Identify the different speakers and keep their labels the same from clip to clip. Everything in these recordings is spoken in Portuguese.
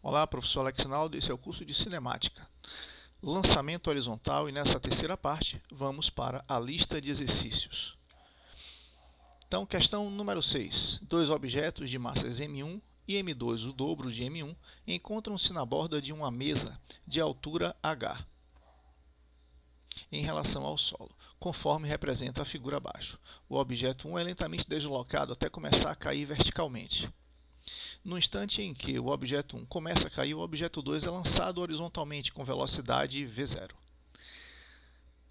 Speaker 1: Olá, professor Alex Naldo, esse é o curso de Cinemática. Lançamento horizontal e nessa terceira parte vamos para a lista de exercícios. Então, questão número 6. Dois objetos de massas M1 e M2, o dobro de M1, encontram-se na borda de uma mesa de altura H em relação ao solo, conforme representa a figura abaixo. O objeto 1 é lentamente deslocado até começar a cair verticalmente. No instante em que o objeto 1 começa a cair, o objeto 2 é lançado horizontalmente com velocidade v0.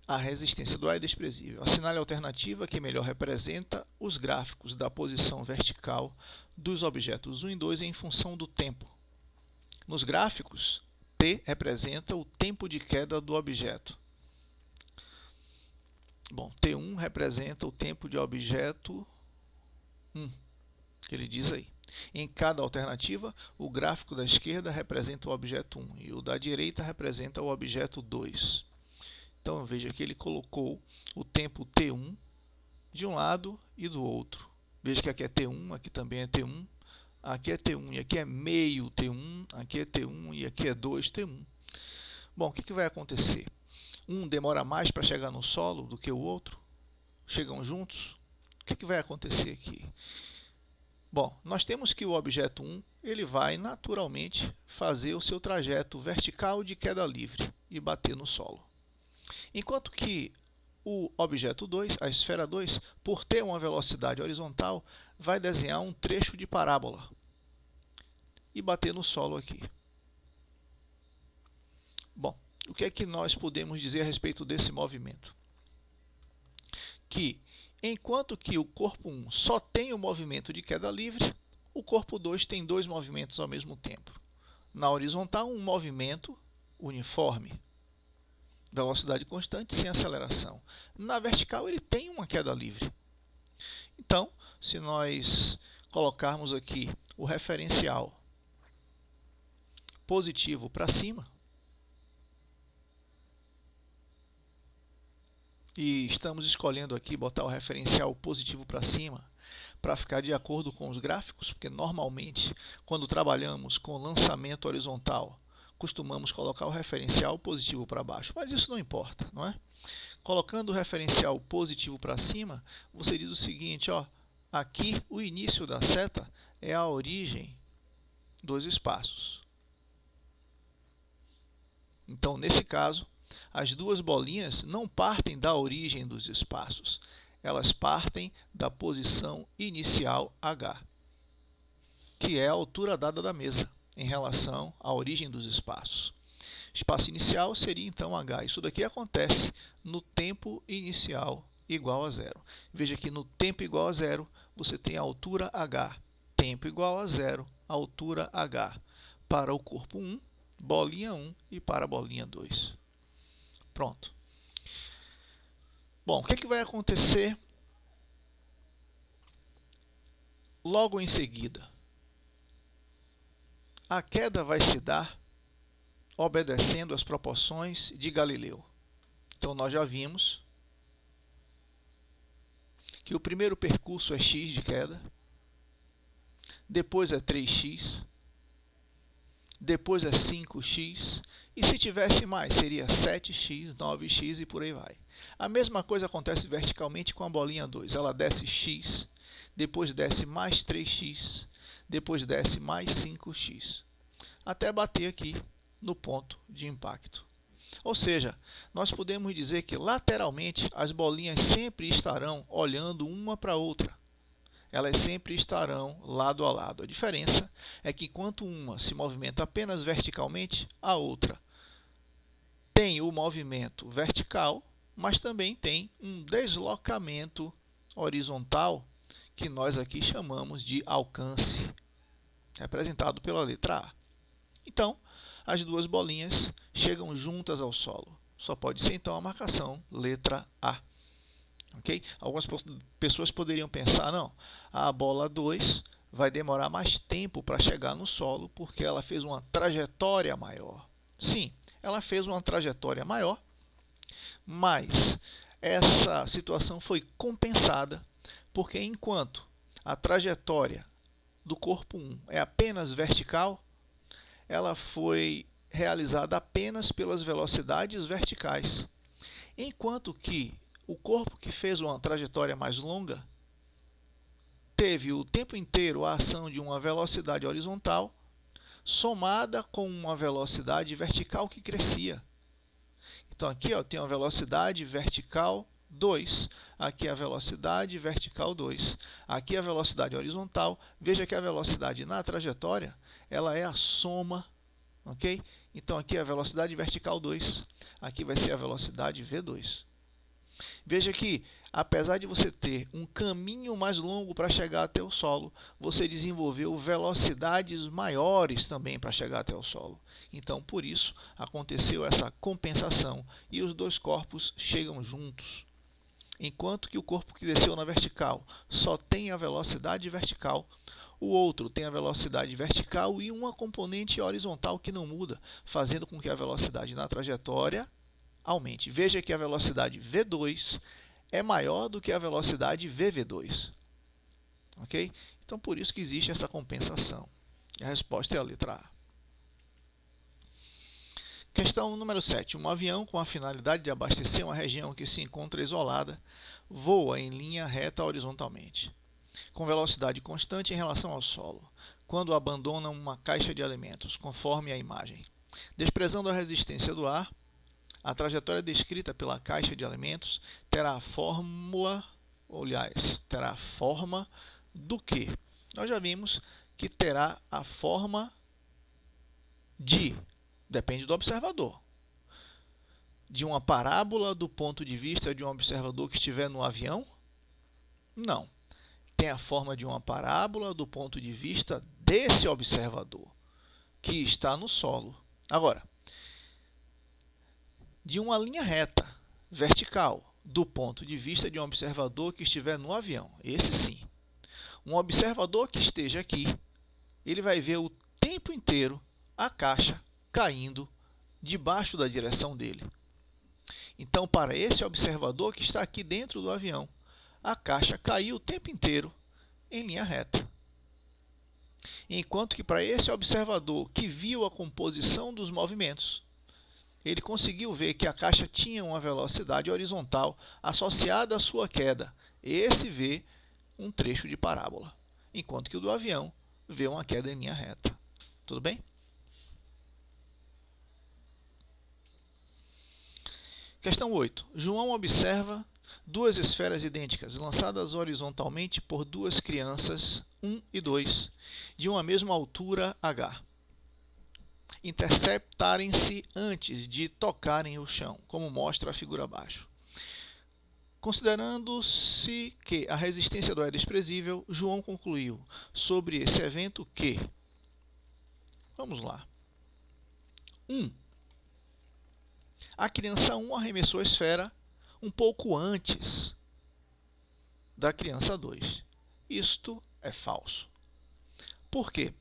Speaker 1: A resistência do ar é desprezível. Assinale a alternativa que melhor representa os gráficos da posição vertical dos objetos 1 e 2 em função do tempo. Nos gráficos, T representa o tempo de queda do objeto. Bom, T1 representa o tempo de objeto 1, que ele diz aí. Em cada alternativa, o gráfico da esquerda representa o objeto 1 e o da direita representa o objeto 2. Então, veja que ele colocou o tempo T1 de um lado e do outro. Veja que aqui é T1, aqui também é T1, aqui é T1 e aqui é meio T1, aqui é T1 e aqui é 2T1. Bom, o que vai acontecer? Um demora mais para chegar no solo do que o outro? Chegam juntos? O que vai acontecer aqui? Bom, nós temos que o objeto 1 ele vai naturalmente fazer o seu trajeto vertical de queda livre e bater no solo. Enquanto que o objeto 2, a esfera 2, por ter uma velocidade horizontal, vai desenhar um trecho de parábola e bater no solo aqui. Bom, o que é que nós podemos dizer a respeito desse movimento? Que enquanto que o corpo 1 só tem o movimento de queda livre, o corpo 2 tem dois movimentos ao mesmo tempo. Na horizontal, um movimento uniforme, velocidade constante sem aceleração. Na vertical, ele tem uma queda livre. Então, se nós colocarmos aqui o referencial positivo para cima, e estamos escolhendo aqui botar o referencial positivo para cima para ficar de acordo com os gráficos, porque normalmente quando trabalhamos com lançamento horizontal costumamos colocar o referencial positivo para baixo, mas isso não importa, não é? Colocando o referencial positivo para cima, você diz o seguinte, ó, aqui o início da seta é a origem dos espaços. Então, nesse caso, as duas bolinhas não partem da origem dos espaços, elas partem da posição inicial H, que é a altura dada da mesa em relação à origem dos espaços. Espaço inicial seria então H. Isso daqui acontece no tempo inicial igual a zero. Veja que no tempo igual a zero, você tem a altura H. Tempo igual a zero, altura H. Para o corpo 1, bolinha 1 e para a bolinha 2. Pronto. Bom, o que vai acontecer logo em seguida? A queda vai se dar obedecendo às proporções de Galileu. Então, nós já vimos que o primeiro percurso é x de queda, depois é 3x, depois é 5x, e se tivesse mais, seria 7x, 9x e por aí vai. A mesma coisa acontece verticalmente com a bolinha 2. Ela desce x, depois desce mais 3x, depois desce mais 5x, até bater aqui no ponto de impacto. Ou seja, nós podemos dizer que lateralmente as bolinhas sempre estarão olhando uma para a outra. Elas sempre estarão lado a lado. A diferença é que enquanto uma se movimenta apenas verticalmente, a outra tem o movimento vertical, mas também tem um deslocamento horizontal que nós aqui chamamos de alcance, representado pela letra A. Então, as duas bolinhas chegam juntas ao solo. Só pode ser então a marcação letra A. Okay? Algumas pessoas poderiam pensar, não, a bola 2 vai demorar mais tempo para chegar no solo porque ela fez uma trajetória maior. Sim, ela fez uma trajetória maior, mas essa situação foi compensada porque enquanto a trajetória do corpo 1 é apenas vertical, ela foi realizada apenas pelas velocidades verticais, enquanto que o corpo que fez uma trajetória mais longa teve o tempo inteiro a ação de uma velocidade horizontal somada com uma velocidade vertical que crescia. Então aqui tem uma velocidade vertical 2, aqui a velocidade vertical 2, aqui a velocidade horizontal. Veja que a velocidade na trajetória ela é a soma, ok? Então aqui é a velocidade vertical 2, aqui vai ser a velocidade V2. Veja que, apesar de você ter um caminho mais longo para chegar até o solo, você desenvolveu velocidades maiores também para chegar até o solo. Então, por isso, aconteceu essa compensação e os dois corpos chegam juntos. Enquanto que o corpo que desceu na vertical só tem a velocidade vertical, o outro tem a velocidade vertical e uma componente horizontal que não muda, fazendo com que a velocidade na trajetória aumente. Veja que a velocidade V2 é maior do que a velocidade VV2. Ok? Então, por isso que existe essa compensação. E a resposta é a letra A. Questão número 7. Um avião com a finalidade de abastecer uma região que se encontra isolada voa em linha reta horizontalmente, com velocidade constante em relação ao solo, quando abandona uma caixa de alimentos, conforme a imagem. Desprezando a resistência do ar, a trajetória descrita pela caixa de alimentos terá a fórmula, aliás, terá a forma do que? Nós já vimos que terá a forma de, depende do observador, de uma parábola do ponto de vista de um observador que estiver no avião? Não. Tem a forma de uma parábola do ponto de vista desse observador, que está no solo. Agora, de uma linha reta, vertical, do ponto de vista de um observador que estiver no avião. Esse sim. Um observador que esteja aqui, ele vai ver o tempo inteiro a caixa caindo debaixo da direção dele. Então, para esse observador que está aqui dentro do avião, a caixa caiu o tempo inteiro em linha reta. Enquanto que para esse observador que viu a composição dos movimentos, ele conseguiu ver que a caixa tinha uma velocidade horizontal associada à sua queda. Esse vê um trecho de parábola, enquanto que o do avião vê uma queda em linha reta. Tudo bem? Questão 8. João observa duas esferas idênticas, lançadas horizontalmente por duas crianças, 1 e 2, de uma mesma altura h, interceptarem-se antes de tocarem o chão, como mostra a figura abaixo. Considerando-se que a resistência do ar é desprezível, João concluiu sobre esse evento que... Vamos lá. 1. A criança 1 arremessou a esfera um pouco antes da criança 2. Isto é falso. Por quê?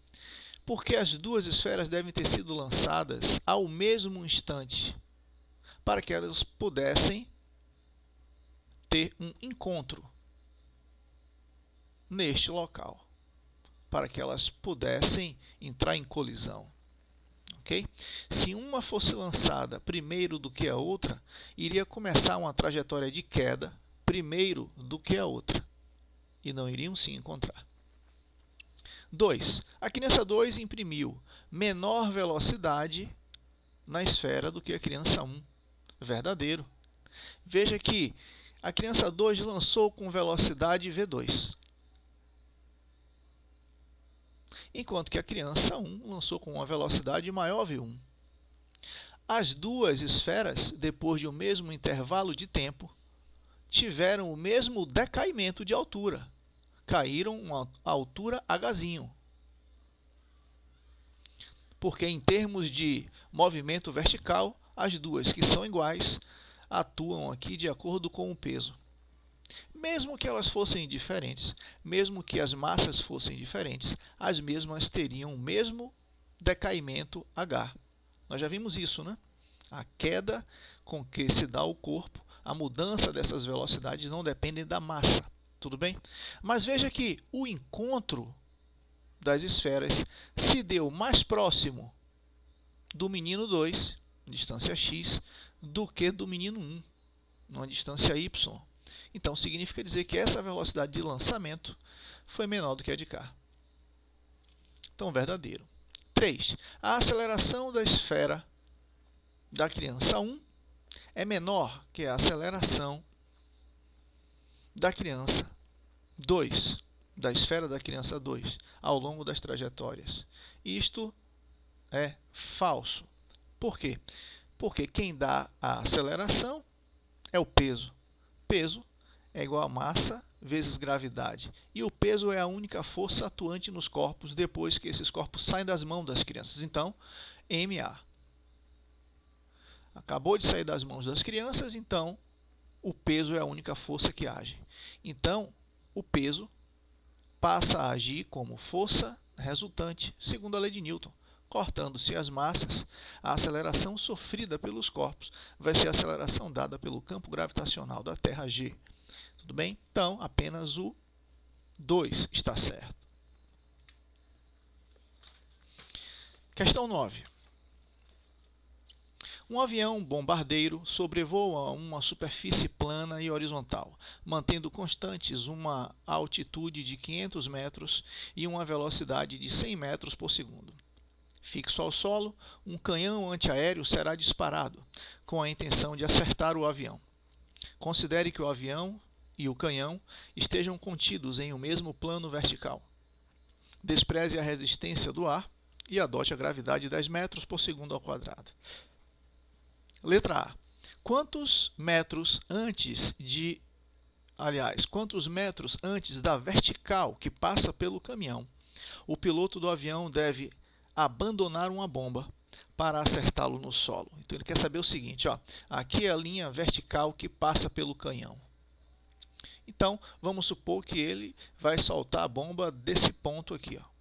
Speaker 1: Porque as duas esferas devem ter sido lançadas ao mesmo instante, para que elas pudessem ter um encontro neste local, para que elas pudessem entrar em colisão. Okay? Se uma fosse lançada primeiro do que a outra, iria começar uma trajetória de queda primeiro do que a outra, e não iriam se encontrar. 2. A criança 2 imprimiu menor velocidade na esfera do que a criança 1. Verdadeiro. Veja que a criança 2 lançou com velocidade V2, enquanto que a criança 1 lançou com uma velocidade maior V1. As duas esferas, depois de um mesmo intervalo de tempo, tiveram o mesmo decaimento de altura. Caíram a altura Hzinho. Porque em termos de movimento vertical, as duas que são iguais atuam aqui de acordo com o peso. Mesmo que elas fossem diferentes, mesmo que as massas fossem diferentes, as mesmas teriam o mesmo decaimento H. Nós já vimos isso, né? A queda com que se dá o corpo, a mudança dessas velocidades não dependem da massa. Tudo bem? Mas veja que o encontro das esferas se deu mais próximo do menino 2, distância x, do que do menino 1, numa distância y. Então, significa dizer que essa velocidade de lançamento foi menor do que a de cá. Então, verdadeiro. 3. A aceleração da esfera da criança 1 é menor que a aceleração da criança 2, da esfera da criança 2, ao longo das trajetórias. Isto é falso. Por quê? Porque quem dá a aceleração é o peso. Peso é igual a massa vezes gravidade. E o peso é a única força atuante nos corpos depois que esses corpos saem das mãos das crianças. Então, MA. Acabou de sair das mãos das crianças, então o peso é a única força que age. Então, o peso passa a agir como força resultante, segundo a lei de Newton. Cortando-se as massas, a aceleração sofrida pelos corpos vai ser a aceleração dada pelo campo gravitacional da Terra G. Tudo bem? Então, apenas o 2 está certo. Questão 9. Um avião bombardeiro sobrevoa uma superfície plana e horizontal, mantendo constantes uma altitude de 500 metros e uma velocidade de 100 metros por segundo. Fixo ao solo, um canhão antiaéreo será disparado, com a intenção de acertar o avião. Considere que o avião e o canhão estejam contidos em um mesmo plano vertical. Despreze a resistência do ar e adote a gravidade de 10 metros por segundo ao quadrado. Letra A. Quantos metros antes da vertical que passa pelo caminhão, o piloto do avião deve abandonar uma bomba para acertá-lo no solo? Então ele quer saber o seguinte, ó, aqui é a linha vertical que passa pelo canhão. Então, vamos supor que ele vai soltar a bomba desse ponto aqui, ó.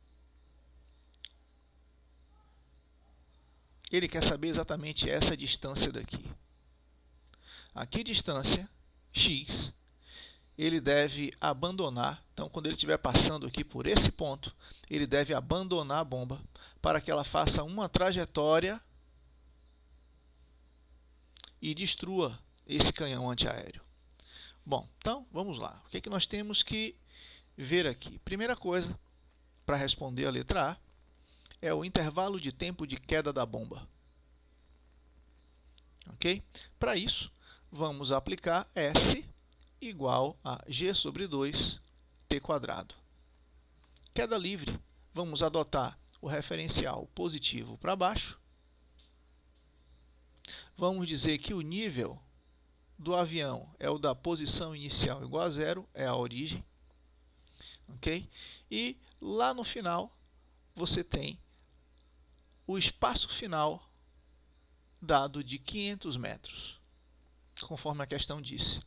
Speaker 1: Ele quer saber exatamente essa distância daqui. Aqui, distância x, ele deve abandonar. Então, quando ele estiver passando aqui por esse ponto, ele deve abandonar a bomba para que ela faça uma trajetória e destrua esse canhão antiaéreo. Bom, então, vamos lá. O que é que nós temos que ver aqui? Primeira coisa, para responder a letra A, é o intervalo de tempo de queda da bomba. Ok? Para isso, vamos aplicar S igual a G sobre 2 T quadrado. Queda livre, vamos adotar o referencial positivo para baixo. Vamos dizer que o nível do avião é o da posição inicial igual a 0, é a origem. Ok? E lá no final, você tem o espaço final dado de 500 metros, conforme a questão disse.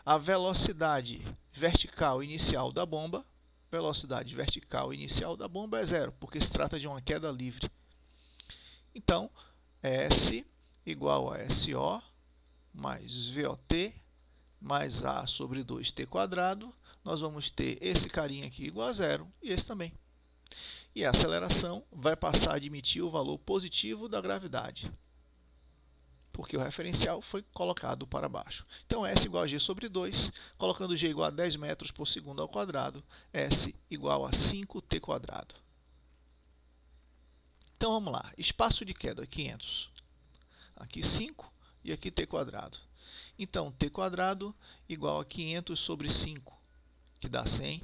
Speaker 1: A velocidade vertical inicial da bomba é 0, porque se trata de uma queda livre. Então, S igual a SO mais VOT mais A sobre 2T quadrado. Nós vamos ter esse carinha aqui igual a 0 e esse também. E a aceleração vai passar a admitir o valor positivo da gravidade, porque o referencial foi colocado para baixo. Então, S igual a G sobre 2, colocando G igual a 10 metros por segundo ao quadrado, S igual a 5T quadrado. Então, vamos lá. Espaço de queda, 500. Aqui 5 e aqui T quadrado. Então, T quadrado igual a 500 sobre 5, que dá 100.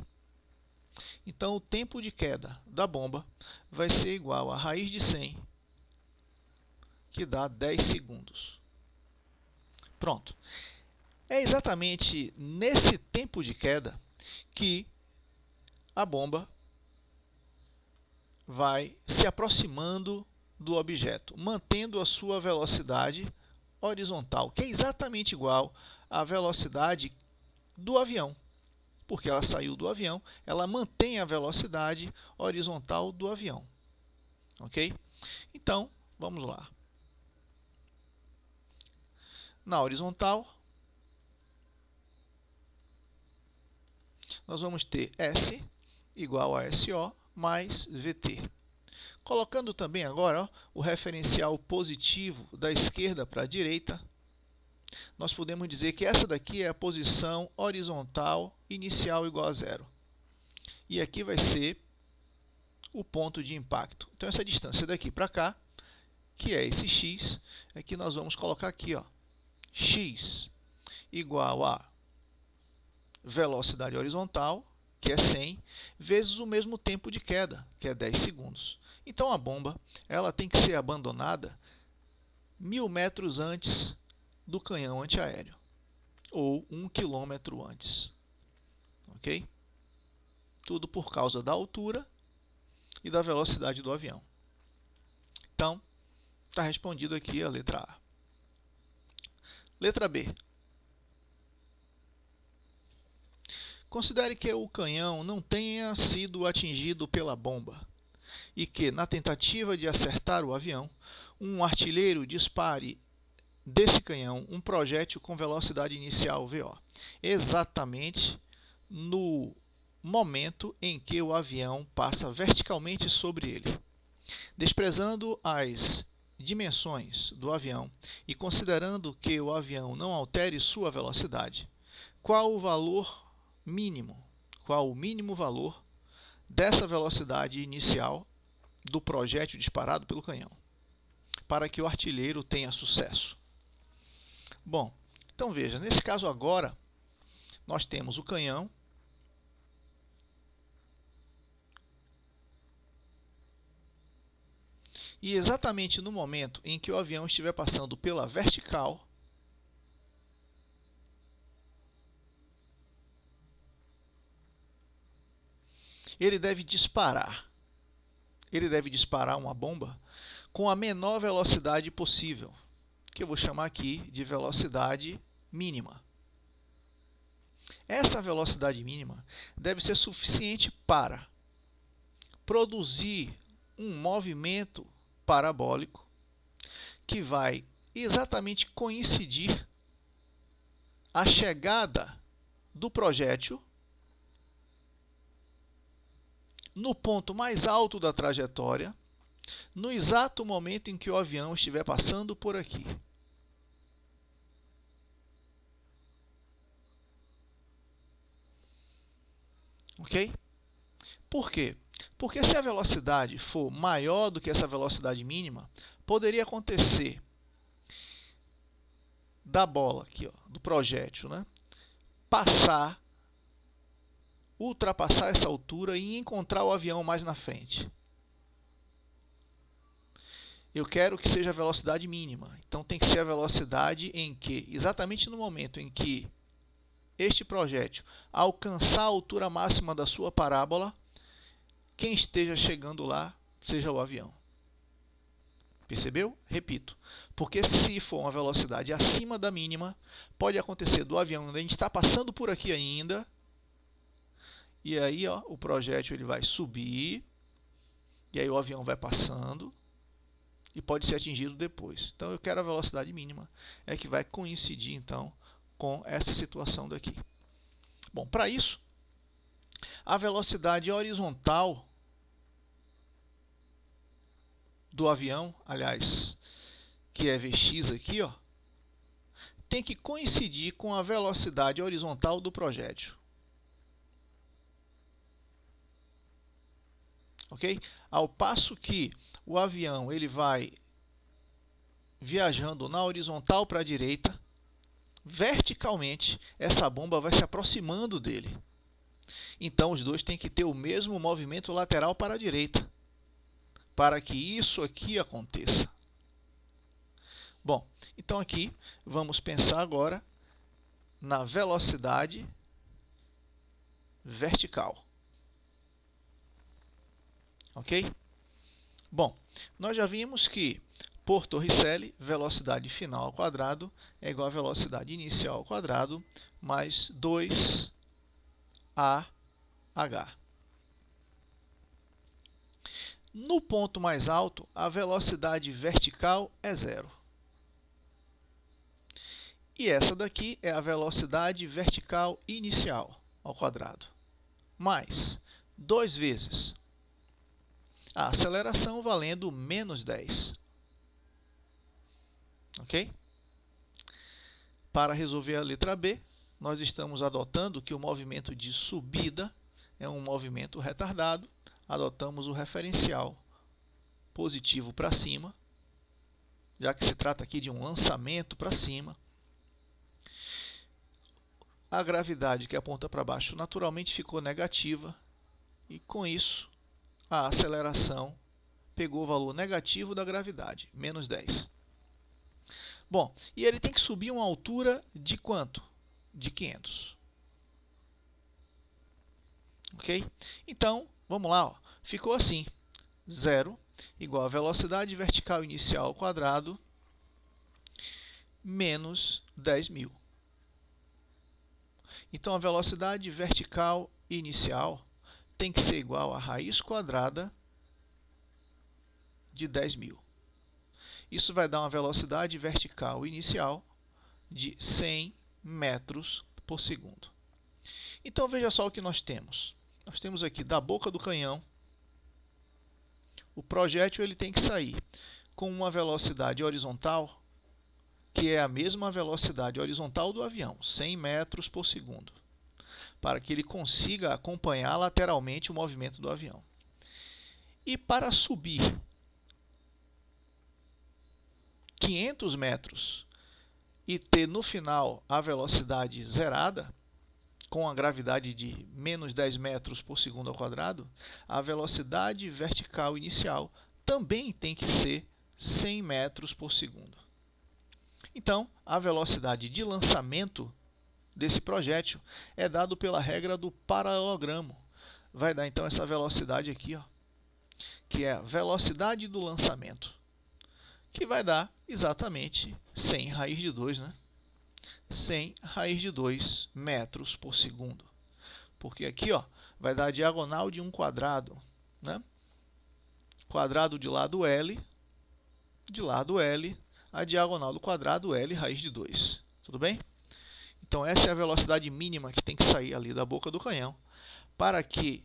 Speaker 1: Então, o tempo de queda da bomba vai ser igual a raiz de 100, que dá 10 segundos. Pronto. É exatamente nesse tempo de queda que a bomba vai se aproximando do objeto, mantendo a sua velocidade horizontal, que é exatamente igual à velocidade do avião. Porque ela saiu do avião, ela mantém a velocidade horizontal do avião. Ok? Então, vamos lá. Na horizontal, nós vamos ter S igual a SO mais VT. Colocando também agora o referencial positivo da esquerda para a direita, nós podemos dizer que essa daqui é a posição horizontal inicial igual a zero. E aqui vai ser o ponto de impacto. Então, essa distância daqui para cá, que é esse x, é que nós vamos colocar aqui, ó, x igual a velocidade horizontal, que é 100, vezes o mesmo tempo de queda, que é 10 segundos. Então, a bomba ela tem que ser abandonada 1000 metros antes do canhão antiaéreo, ou 1 quilômetro antes. Ok? Tudo por causa da altura e da velocidade do avião. Então, está respondido aqui a letra A. Letra B. Considere que o canhão não tenha sido atingido pela bomba e que, na tentativa de acertar o avião, um artilheiro dispare desse canhão um projétil com velocidade inicial VO, exatamente no momento em que o avião passa verticalmente sobre ele. Desprezando as dimensões do avião e considerando que o avião não altere sua velocidade, qual o mínimo valor dessa velocidade inicial do projétil disparado pelo canhão, para que o artilheiro tenha sucesso? Bom, então veja, nesse caso agora, nós temos o canhão, e exatamente no momento em que o avião estiver passando pela vertical, ele deve disparar uma bomba com a menor velocidade possível, que eu vou chamar aqui de velocidade mínima. Essa velocidade mínima deve ser suficiente para produzir um movimento parabólico que vai exatamente coincidir a chegada do projétil no ponto mais alto da trajetória, no exato momento em que o avião estiver passando por aqui. Ok? Por quê? Porque se a velocidade for maior do que essa velocidade mínima, poderia acontecer da bola aqui, ó, do projétil, né, ultrapassar essa altura e encontrar o avião mais na frente. Eu quero que seja a velocidade mínima. Então tem que ser a velocidade em que, exatamente no momento em que este projétil alcançar a altura máxima da sua parábola, quem esteja chegando lá seja o avião. Percebeu? Repito. Porque se for uma velocidade acima da mínima, pode acontecer do avião, a gente está passando por aqui ainda, e aí ó, o projétil ele vai subir, e aí o avião vai passando, e pode ser atingido depois. Então eu quero a velocidade mínima, é que vai coincidir então com essa situação daqui. Bom, para isso, a velocidade horizontal do avião, aliás, que é Vx aqui, ó, tem que coincidir com a velocidade horizontal do projétil. Ok? Ao passo que o avião ele vai viajando na horizontal para a direita, verticalmente essa bomba vai se aproximando dele. Então os dois têm que ter o mesmo movimento lateral para a direita, para que isso aqui aconteça. Bom, então aqui vamos pensar agora na velocidade vertical. Ok? Bom, nós já vimos que por Torricelli, velocidade final ao quadrado é igual a velocidade inicial ao quadrado mais 2AH. No ponto mais alto, a velocidade vertical é zero. E essa daqui é a velocidade vertical inicial ao quadrado, mais 2 vezes a aceleração valendo menos 10. Ok? Para resolver a letra B, nós estamos adotando que o movimento de subida é um movimento retardado. Adotamos o referencial positivo para cima, já que se trata aqui de um lançamento para cima. A gravidade que aponta para baixo naturalmente ficou negativa e, com isso, a aceleração pegou o valor negativo da gravidade, menos 10. Bom, e ele tem que subir uma altura de quanto? De 500. Ok? Então, vamos lá. Ó. Ficou assim. 0 igual a velocidade vertical inicial ao quadrado menos 10.000. Então, a velocidade vertical inicial tem que ser igual a raiz quadrada de 10.000. Isso vai dar uma velocidade vertical inicial de 100 metros por segundo. Então, veja só o que nós temos. Nós temos aqui da boca do canhão, o projétil ele tem que sair com uma velocidade horizontal, que é a mesma velocidade horizontal do avião, 100 metros por segundo, para que ele consiga acompanhar lateralmente o movimento do avião. E para subir 500 metros e ter no final a velocidade zerada, com a gravidade de menos 10 metros por segundo ao quadrado, a velocidade vertical inicial também tem que ser 100 metros por segundo. Então, a velocidade de lançamento desse projétil é dado pela regra do paralelogramo. Vai dar então essa velocidade aqui, ó, que é a velocidade do lançamento, que vai dar exatamente 100 raiz de 2, né? 100 raiz de 2 metros por segundo. Porque aqui, ó, vai dar a diagonal de um quadrado, né? Quadrado de lado L, a diagonal do quadrado L raiz de 2. Tudo bem? Então, essa é a velocidade mínima que tem que sair ali da boca do canhão para que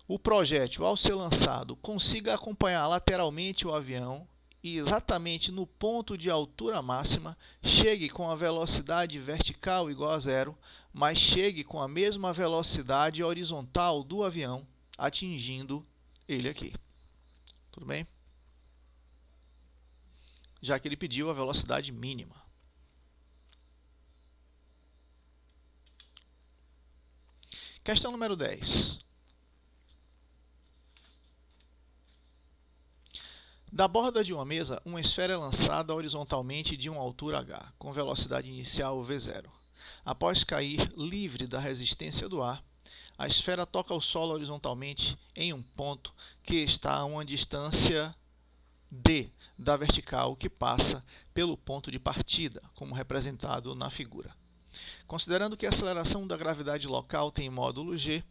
Speaker 1: o projétil, ao ser lançado, consiga acompanhar lateralmente o avião e exatamente no ponto de altura máxima chegue com a velocidade vertical igual a 0, mas chegue com a mesma velocidade horizontal do avião, atingindo ele aqui. Tudo bem? Já que ele pediu a velocidade mínima. Questão número 10. Da borda de uma mesa, uma esfera é lançada horizontalmente de uma altura h, com velocidade inicial v0. Após cair livre da resistência do ar, a esfera toca o solo horizontalmente em um ponto que está a uma distância d da vertical que passa pelo ponto de partida, como representado na figura. Considerando que a aceleração da gravidade local tem módulo g,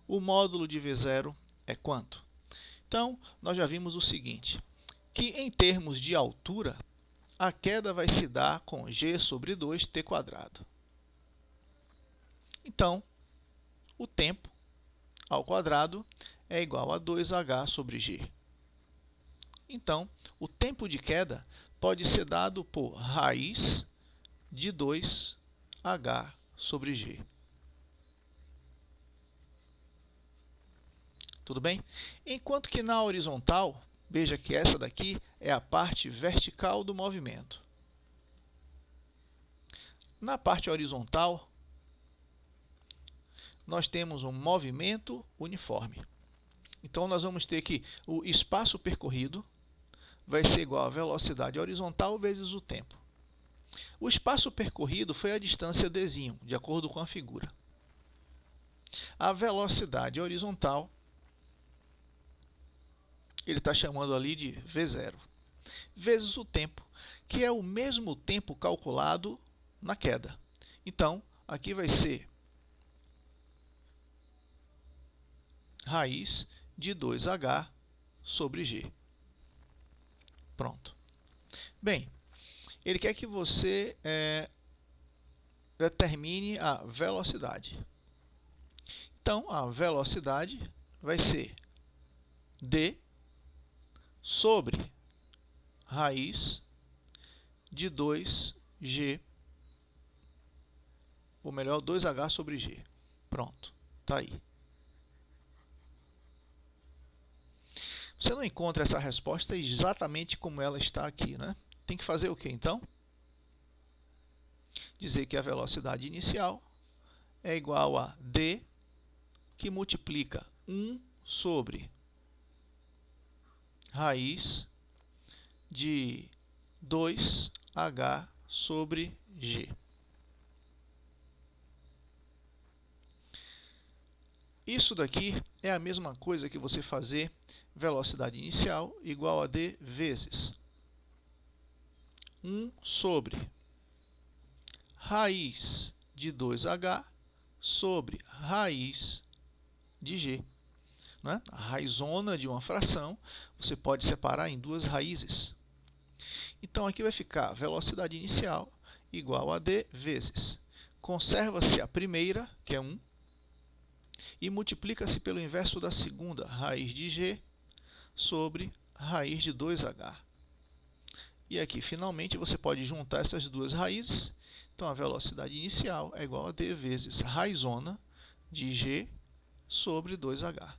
Speaker 1: o módulo de v0 é quanto? Então, nós já vimos o seguinte, que em termos de altura, a queda vai se dar com g sobre 2t². Então, o tempo ao quadrado é igual a 2h sobre g. Então, o tempo de queda pode ser dado por raiz de 2h sobre g. Tudo bem? Enquanto que na horizontal, veja que essa daqui é a parte vertical do movimento. Na parte horizontal, nós temos um movimento uniforme. Então, nós vamos ter que o espaço percorrido vai ser igual à velocidade horizontal vezes o tempo. O espaço percorrido foi a distância dzinho, de acordo com a figura. A velocidade horizontal, ele está chamando ali de v0, vezes o tempo, que é o mesmo tempo calculado na queda. Então, aqui vai ser raiz de 2h sobre g. Pronto. Bem, ele quer que você determine a velocidade. Então, a velocidade vai ser d sobre raiz de 2G, ou melhor, 2H sobre G. Pronto, está aí. Você não encontra essa resposta exatamente como ela está aqui, né? Tem que fazer o que então? Dizer que a velocidade inicial é igual a d, que multiplica 1 sobre raiz de 2H sobre G. Isso daqui é a mesma coisa que você fazer velocidade inicial igual a d vezes 1 sobre raiz de 2H sobre raiz de G. Né? A raizona de uma fração você pode separar em duas raízes. Então aqui vai ficar velocidade inicial igual a d vezes. Conserva-se a primeira, que é 1, e multiplica-se pelo inverso da segunda, raiz de G sobre raiz de 2H. E aqui, finalmente, você pode juntar essas duas raízes. Então, a velocidade inicial é igual a d vezes raizona de G sobre 2H.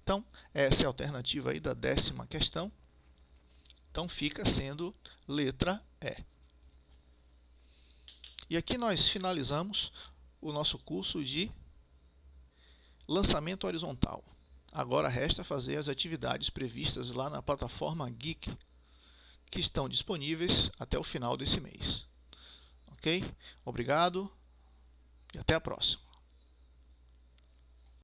Speaker 1: Então, essa é a alternativa aí da 10ª questão. Então, fica sendo letra E. E aqui nós finalizamos o nosso curso de lançamento horizontal. Agora resta fazer as atividades previstas lá na plataforma Geek, que estão disponíveis até o final desse mês. Ok? Obrigado e até a próxima.